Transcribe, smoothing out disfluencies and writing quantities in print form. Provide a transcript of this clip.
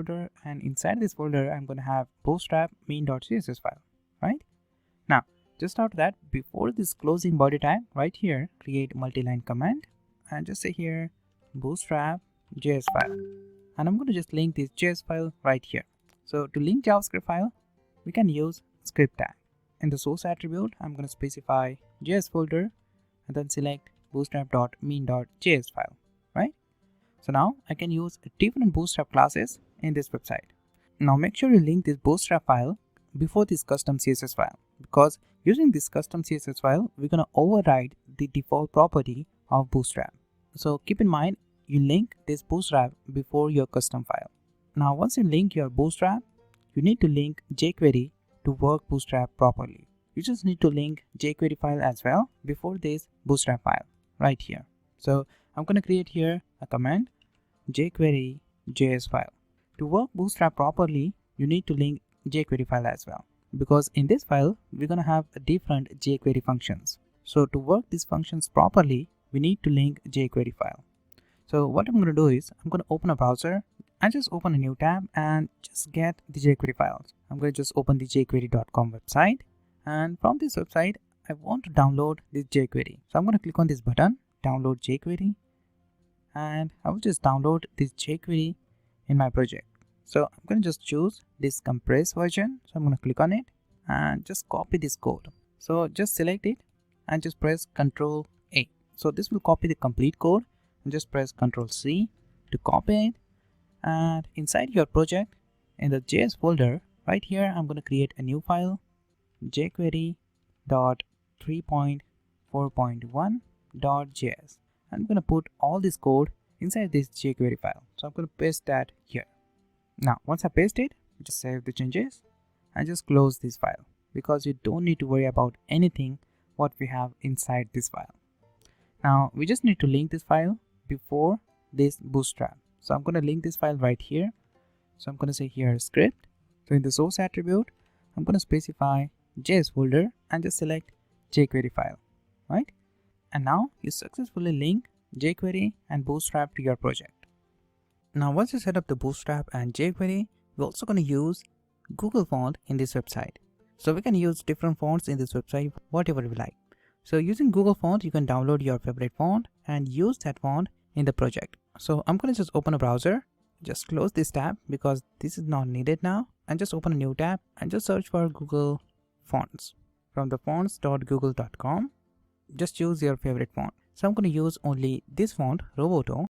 folder, and inside this folder I'm going to have bootstrap main.css file, right? Now just after that, before this closing body tag, right here create multi-line command and just say here bootstrap JS file, and I'm going to just link this JS file right here. So to link JavaScript file, we can use script tag. In the source attribute, I'm going to specify JS folder and then select bootstrap.main.js file, right? So now I can use different bootstrap classes in this website. Now make sure you link this bootstrap file before this custom CSS file, because using this custom CSS file, we're going to override the default property of bootstrap. So keep in mind, you link this bootstrap before your custom file. Now once you link your bootstrap, you need to link jQuery to work bootstrap properly. You just need to link jQuery file as well before this bootstrap file right here. So I'm going to create here a command jQuery JS file. To work bootstrap properly, you need to link jQuery file as well, because in this file we're going to have different jQuery functions. So to work these functions properly, we need to link jQuery file. So what I'm going to do is I'm going to open a browser and just open a new tab and just get the jQuery files. I'm going to just open the jQuery.com website, and from this website I want to download this jQuery. So I'm going to click on this button, download jQuery, and I will just download this jQuery in my project. So I'm going to just choose this compressed version. So I'm going to click on it and just copy this code. So just select it and just press Ctrl A. So this will copy the complete code, and just press Ctrl C to copy it. And inside your project in the JS folder right here, I'm going to create a new file, jQuery.3.4.1.js. I'm going to put all this code inside this jQuery file. So I'm going to paste that here. Now once I paste it, just save the changes and just close this file, because you don't need to worry about anything what we have inside this file. Now we just need to link this file before this bootstrap. So I'm going to link this file right here. So I'm going to say here script. So in the source attribute, I'm going to specify JS folder and just select jQuery file, right? And now you successfully link jQuery and bootstrap to your project. Now once you set up the bootstrap and jQuery, we're also going to use Google font in this website. So we can use different fonts in this website, whatever we like. So using Google font, you can download your favorite font and use that font in the project. So I'm going to just open a browser, just close this tab because this is not needed now, and just open a new tab and just search for Google fonts. From the fonts.google.com, just choose your favorite font. So I'm going to use only this font, Roboto.